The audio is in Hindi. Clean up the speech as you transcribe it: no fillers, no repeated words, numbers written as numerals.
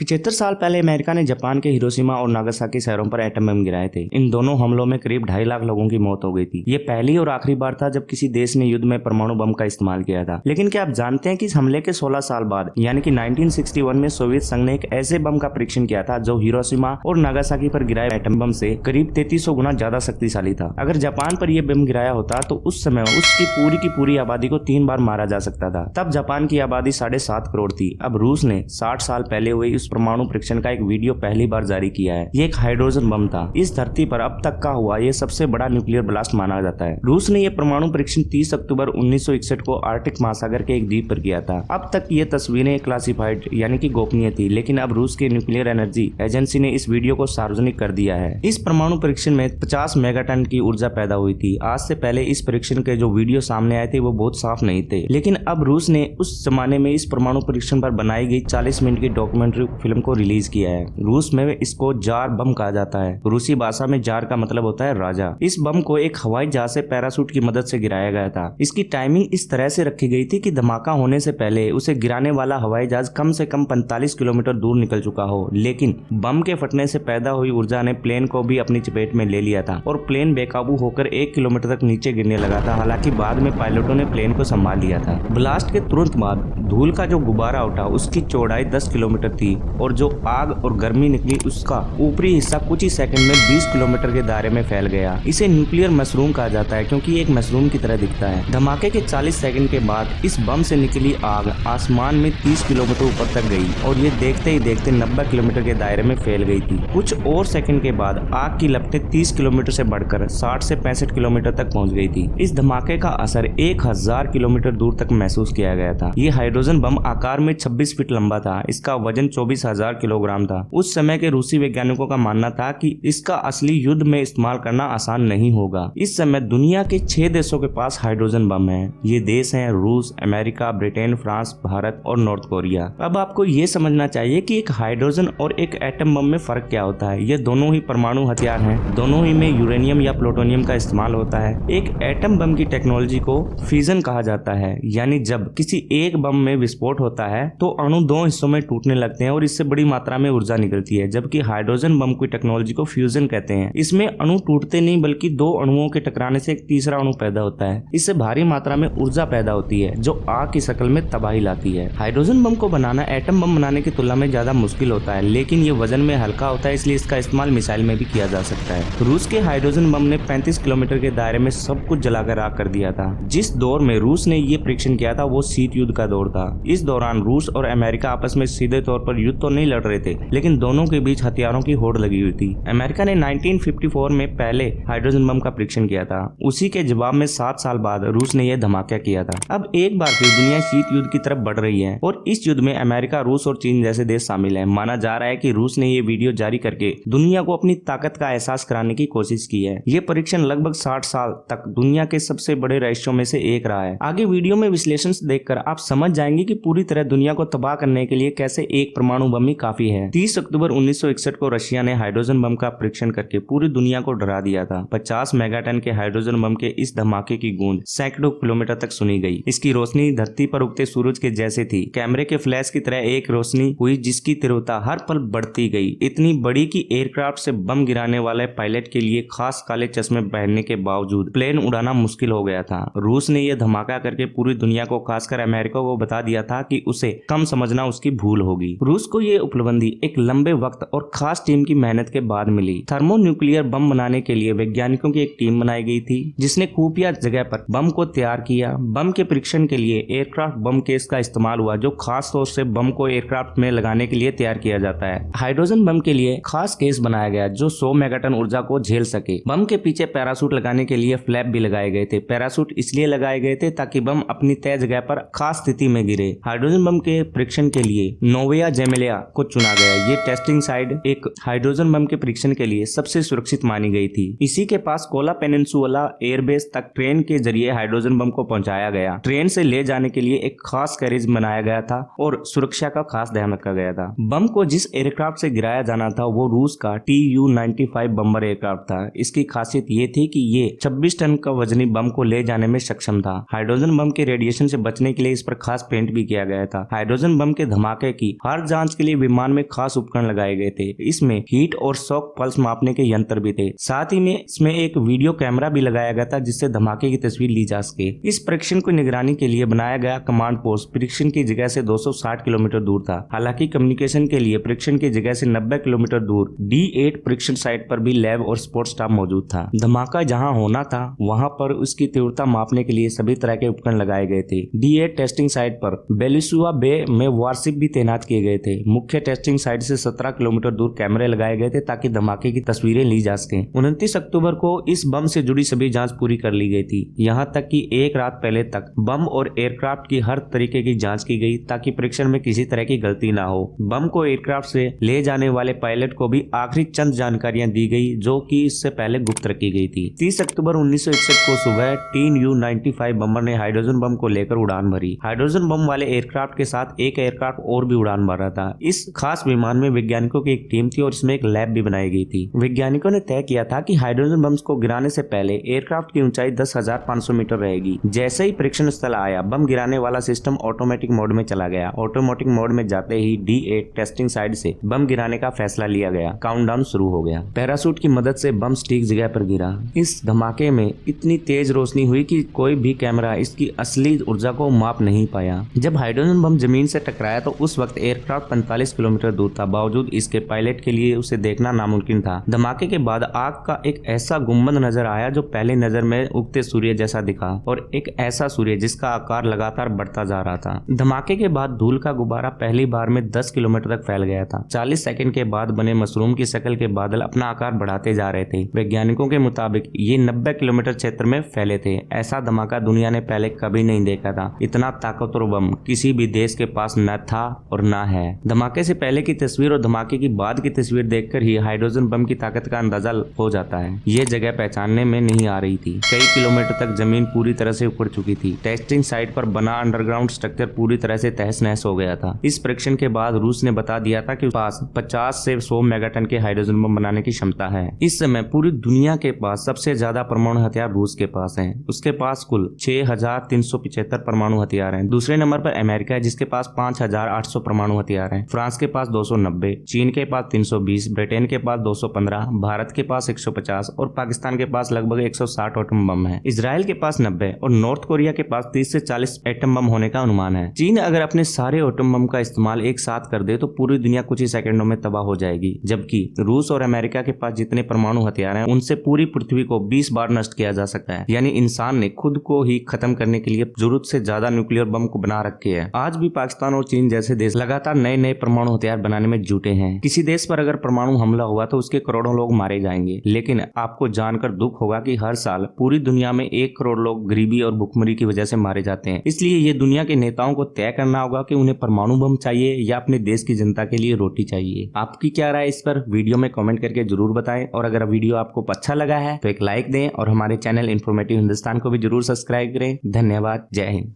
75 साल पहले अमेरिका ने जापान के हिरोशिमा और नागासाकी शहरों पर एटम बम गिराए थे। इन दोनों हमलों में करीब 2.5 लाख लोगों की मौत हो गई थी। ये पहली और आखिरी बार था जब किसी देश ने युद्ध में परमाणु बम का इस्तेमाल किया था। लेकिन क्या आप जानते हैं कि इस हमले के 16 साल बाद यानी कि 1961 में सोवियत संघ ने एक ऐसे बम का परीक्षण किया था जो हिरोशिमा और नागासाकी पर गिराए एटम बम से करीब 3300 गुना ज्यादा शक्तिशाली था। अगर जापान पर यह बम गिराया होता तो उस समय उसकी पूरी आबादी को 3 बार मारा जा सकता था। तब जापान की आबादी 7.5 करोड़ थी। अब रूस ने 60 साल पहले हुए इस परमाणु परीक्षण का एक वीडियो पहली बार जारी किया है। ये एक हाइड्रोजन बम था। इस धरती पर अब तक का हुआ ये सबसे बड़ा न्यूक्लियर ब्लास्ट माना जाता है। रूस ने यह परमाणु परीक्षण 30 अक्टूबर 1961 को आर्कटिक महासागर के एक द्वीप पर किया था। अब तक ये तस्वीरें क्लासिफाइड यानी कि गोपनीय थी, लेकिन अब रूस के न्यूक्लियर एनर्जी एजेंसी ने इस वीडियो को सार्वजनिक कर दिया है। इस परमाणु परीक्षण में 50 मेगाटन की ऊर्जा पैदा हुई थी। आज से पहले इस परीक्षण के जो वीडियो सामने आए थे वो बहुत साफ नहीं थे, लेकिन अब रूस ने उस जमाने में इस परमाणु परीक्षण पर बनाई गई 40 मिनट की डॉक्यूमेंट्री फिल्म को रिलीज किया है। रूस में इसको जार बम कहा जाता है। रूसी भाषा में जार का मतलब होता है राजा। इस बम को एक हवाई जहाज से पैराशूट की मदद से गिराया गया था। इसकी टाइमिंग इस तरह से रखी गई थी कि धमाका होने से पहले उसे गिराने वाला हवाई जहाज कम से कम 45 किलोमीटर दूर निकल चुका हो, लेकिन बम के फटने से पैदा हुई ऊर्जा ने प्लेन को भी अपनी चपेट में ले लिया था और प्लेन बेकाबू होकर 1 किलोमीटर तक नीचे गिरने लगा था। हालांकि बाद में पायलटों ने प्लेन को संभाल लिया था। ब्लास्ट के तुरंत बाद धूल का जो गुब्बारा उठा उसकी चौड़ाई 10 किलोमीटर थी और जो आग और गर्मी निकली उसका ऊपरी हिस्सा कुछ ही सेकंड में 20 किलोमीटर के दायरे में फैल गया। इसे न्यूक्लियर मशरूम कहा जाता है क्योंकि एक मशरूम की तरह दिखता है। धमाके के 40 सेकंड के बाद इस बम से निकली आग आसमान में 30 किलोमीटर ऊपर तक गई और ये देखते ही देखते 90 किलोमीटर के दायरे में फैल गई थी। कुछ और सेकंड के बाद आग की लपटें 30 किलोमीटर से बढ़कर 60 से 65 किलोमीटर तक पहुंच गई थी। इस धमाके का असर 1000 किलोमीटर दूर तक महसूस किया गया था। ये हाइड्रोजन बम आकार में 26 फीट लंबा था। इसका वजन 24,000 किलोग्राम था। उस समय के रूसी वैज्ञानिकों का मानना था कि इसका असली युद्ध में इस्तेमाल करना आसान नहीं होगा। इस समय दुनिया के 6 देशों के पास हाइड्रोजन बम है। ये देश हैं रूस, अमेरिका, ब्रिटेन, फ्रांस, भारत और नॉर्थ कोरिया। अब आपको ये समझना चाहिए कि एक हाइड्रोजन और एक एटम बम में फर्क क्या होता है। ये दोनों ही परमाणु हथियार हैं। दोनों ही में यूरेनियम या प्लूटोनियम का इस्तेमाल होता है। एक एटम बम की टेक्नोलॉजी को फ्यूजन कहा जाता है, यानी जब किसी एक बम में विस्फोट होता है तो अणु 2 हिस्सों में टूटने लगते हैं और इससे बड़ी मात्रा में ऊर्जा निकलती है। जबकि हाइड्रोजन बम की टेक्नोलॉजी को फ्यूजन कहते हैं। इसमें अणु टूटते नहीं बल्कि 2 अणुओं के टकराने से एक तीसरा अणु पैदा होता है। इससे भारी मात्रा में ऊर्जा पैदा होती है जो आग की शक्ल में तबाही लाती है। हाइड्रोजन बम को बनाना एटम बम बनाने की तुलना में ज्यादा मुश्किल होता है, लेकिन ये वजन में हल्का होता है, इसलिए इसका इस्तेमाल मिसाइल में भी किया जा सकता है। रूस के हाइड्रोजन बम ने 35 किलोमीटर के दायरे में सब कुछ जलाकर राख कर दिया था। जिस दौर में रूस ने ये परीक्षण किया था वो शीत युद्ध का दौर था। इस दौरान रूस और अमेरिका आपस में सीधे तौर पर युद्ध तो नहीं लड़ रहे थे, लेकिन दोनों के बीच हथियारों की होड़ लगी हुई थी। अमेरिका ने 1954 में पहले हाइड्रोजन बम का परीक्षण किया था। उसी के जवाब में 7 साल बाद रूस ने यह धमाका किया था। अब एक बार फिर दुनिया शीत युद्ध की तरफ बढ़ रही है और इस युद्ध में अमेरिका, रूस और चीन जैसे देश शामिल हैं। माना जा रहा है कि रूस ने ये वीडियो जारी करके दुनिया को अपनी ताकत का एहसास कराने की कोशिश की है। ये परीक्षण लगभग 60 साल तक दुनिया के सबसे बड़े रहस्यों में से एक रहा है। आगे वीडियो में विश्लेषण देखकर आप समझ जाएंगे कि पूरी तरह दुनिया को तबाह करने के लिए कैसे एक परमाणु बम ही काफी है। 30 अक्टूबर 1961 को रशिया ने हाइड्रोजन बम का परीक्षण करके पूरी दुनिया को डरा दिया था। 50 मेगाटन के हाइड्रोजन बम के इस धमाके की गूंज सैकड़ों किलोमीटर तक सुनी गई। इसकी रोशनी धरती पर उगते सूरज के जैसे थी। कैमरे के फ्लैश की तरह एक रोशनी हुई जिसकी तीव्रता हर पल बढ़ती गई। इतनी बड़ी कि एयरक्राफ्ट से बम गिराने वाले पायलट के लिए खास काले चश्मे पहनने के बावजूद प्लेन उड़ाना मुश्किल हो गया था। रूस ने यह धमाका करके पूरी दुनिया को, खासकर अमेरिका को बता दिया था कि उसे कम समझना उसकी भूल होगी। रूस को यह उपलब्धि एक लंबे वक्त और खास टीम की मेहनत के बाद मिली। थर्मोन्यूक्लियर बम बनाने के लिए वैज्ञानिकों की एक टीम बनाई गई थी जिसने खुफिया जगह पर बम को तैयार किया। बम के परीक्षण के लिए एयरक्राफ्ट बम केस का इस्तेमाल हुआ जो खास तौर से बम को एयरक्राफ्ट में लगाने के लिए तैयार किया जाता है। हाइड्रोजन बम के लिए खास केस बनाया गया जो 100 मेगाटन ऊर्जा को झेल सके। बम के पीछे पैराशूट लगाने के लिए फ्लैप भी लगाए गए थे। पैराशूट इसलिए लगाए गए थे ताकि बम अपनी तय जगह पर खास स्थिति में गिरे। हाइड्रोजन बम के परीक्षण के लिए नोवाया जेमेलिया को चुना गया। ये टेस्टिंग साइट एक हाइड्रोजन बम के परीक्षण के लिए सबसे सुरक्षित मानी गई थी। इसी के पास कोला पेनिनसुला एयरबेस तक ट्रेन के जरिए हाइड्रोजन बम को पहुंचाया गया। ट्रेन से ले जाने के लिए एक खास कैरेज बनाया गया था और सुरक्षा का खास ध्यान रखा गया था। बम को जिस एयरक्राफ्ट से गिराया जाना था वो रूस का Tu-95 बम्बर एयरक्राफ्ट था। इसकी खासियत ये थी कि ये 26 टन का वजनी बम को ले जाने में सक्षम था। हाइड्रोजन बम के रेडिएशन से बचने के लिए इस पर खास पेंट भी किया गया था। हाइड्रोजन बम के धमाके की हर जांच के के लिए विमान में खास उपकरण लगाए गए थे। इसमें हीट और शॉक पल्स मापने के यंत्र भी थे। साथ ही में इसमें एक वीडियो कैमरा भी लगाया गया था जिससे धमाके की तस्वीर ली जा सके। इस परीक्षण को निगरानी के लिए बनाया गया कमांड पोस्ट परीक्षण की जगह से 260 किलोमीटर दूर था। हालांकि कम्युनिकेशन के लिए परीक्षण की जगह से 90 किलोमीटर दूर D8 परीक्षण साइट पर भी लैब और सपोर्ट स्टाफ मौजूद था। धमाका जहां होना था वहां पर उसकी तीव्रता मापने के लिए सभी तरह के उपकरण लगाए गए थे। D8 टेस्टिंग साइट पर बेलुसुआ बे में वारशिप भी तैनात किए गए थे। मुख्य टेस्टिंग साइट से 17 किलोमीटर दूर कैमरे लगाए गए थे ताकि धमाके की तस्वीरें ली जा सके। 29 अक्टूबर को इस बम से जुड़ी सभी जांच पूरी कर ली गई थी। यहां तक कि एक रात पहले तक बम और एयरक्राफ्ट की हर तरीके की जांच की गई ताकि परीक्षण में किसी तरह की गलती ना हो। बम को एयरक्राफ्ट से ले जाने वाले पायलट को भी आखिरी चंद जानकारियां दी गई जो कि इससे पहले गुप्त रखी गई थी। 30 अक्टूबर 1961 को सुबह टीन U-95 बम्बर ने हाइड्रोजन बम को लेकर उड़ान भरी। हाइड्रोजन बम वाले एयरक्राफ्ट के साथ एक एयरक्राफ्ट और भी उड़ान भर रहा था। इस खास विमान में वैज्ञानिकों की एक टीम थी और इसमें एक लैब भी बनाई गई थी। वैज्ञानिकों ने तय किया था कि हाइड्रोजन बम्स को गिराने से पहले एयरक्राफ्ट की ऊंचाई 10,500 मीटर रहेगी। जैसे ही परीक्षण स्थल आया बम गिराने वाला सिस्टम ऑटोमेटिक मोड में चला गया। ऑटोमेटिक मोड में जाते ही D8 टेस्टिंग साइट से बम गिराने का फैसला लिया गया। काउंटडाउन शुरू हो गया। पैराशूट की मदद से बम ठीक जगह पर गिरा। इस धमाके में इतनी तेज रोशनी हुई कि कोई भी कैमरा इसकी असली ऊर्जा को माप नहीं पाया। जब हाइड्रोजन बम जमीन से टकराया तो उस वक्त एयरक्राफ्ट 45 किलोमीटर दूर था। बावजूद इसके पायलट के लिए उसे देखना नामुमकिन था। धमाके के बाद आग का एक ऐसा गुंबद नजर आया जो पहले नजर में उगते सूर्य जैसा दिखा और एक ऐसा सूर्य जिसका आकार लगातार बढ़ता जा रहा था। धमाके के बाद धूल का गुब्बारा पहली बार में 10 किलोमीटर तक फैल गया था। 40 सेकंड के बाद बने मशरूम की शक्ल के बादल अपना आकार बढ़ाते जा रहे थे। वैज्ञानिकों के मुताबिक ये 90 किलोमीटर क्षेत्र में फैले थे। ऐसा धमाका दुनिया ने पहले कभी नहीं देखा था। इतना ताकतवर बम किसी भी देश के पास न था और न है। धमाके से पहले की तस्वीर और धमाके की बाद की तस्वीर देखकर ही हाइड्रोजन बम की ताकत का अंदाजा हो जाता है। ये जगह पहचानने में नहीं आ रही थी। कई किलोमीटर तक जमीन पूरी तरह से उखड़ चुकी थी। टेस्टिंग साइट पर बना अंडरग्राउंड स्ट्रक्चर पूरी तरह से तहस नहस हो गया था। इस परीक्षण के बाद रूस ने बता दिया था कि पास 50 से 100 मेगाटन के हाइड्रोजन बम बनाने की क्षमता है। इस समय पूरी दुनिया के पास सबसे ज्यादा परमाणु हथियार रूस के पास हैं। उसके पास कुल 6,375 परमाणु हथियार हैं। दूसरे नंबर पर अमेरिका है जिसके पास 5,800 परमाणु हथियार हैं। फ्रांस के पास 290, चीन के पास 320, ब्रिटेन के पास 215, भारत के पास 150 और पाकिस्तान के पास लगभग 160 एटम बम है। इजराइल के पास 90 और नॉर्थ कोरिया के पास 30 से 40 एटम बम होने का अनुमान है। चीन अगर अपने सारे एटम बम का इस्तेमाल एक साथ कर दे तो पूरी दुनिया कुछ ही सेकंडों में तबाह हो जाएगी। जबकि रूस और अमेरिका के पास जितने परमाणु हथियार हैं उनसे पूरी पृथ्वी को 20 बार नष्ट किया जा सकता है। यानी इंसान ने खुद को ही खत्म करने के लिए जरूरत से ज्यादा न्यूक्लियर बम को बना रखे है। आज भी पाकिस्तान और चीन जैसे देश लगातार नए नए परमाणु हथियार बनाने में जुटे हैं। किसी देश पर अगर परमाणु हमला हुआ तो उसके करोड़ों लोग मारे जाएंगे। लेकिन आपको जानकर दुख होगा कि हर साल पूरी दुनिया में 1 करोड़ लोग गरीबी और भुखमरी की वजह से मारे जाते हैं। इसलिए ये दुनिया के नेताओं को तय करना होगा कि उन्हें परमाणु बम चाहिए या अपने देश की जनता के लिए रोटी चाहिए। आपकी क्या राय इस पर वीडियो में कमेंट करके जरूर बताएं। और अगर वीडियो आपको अच्छा लगा है तो एक लाइक दें और हमारे चैनल इन्फॉर्मेटिव हिंदुस्तान को भी जरूर सब्सक्राइब करें। धन्यवाद। जय हिंद।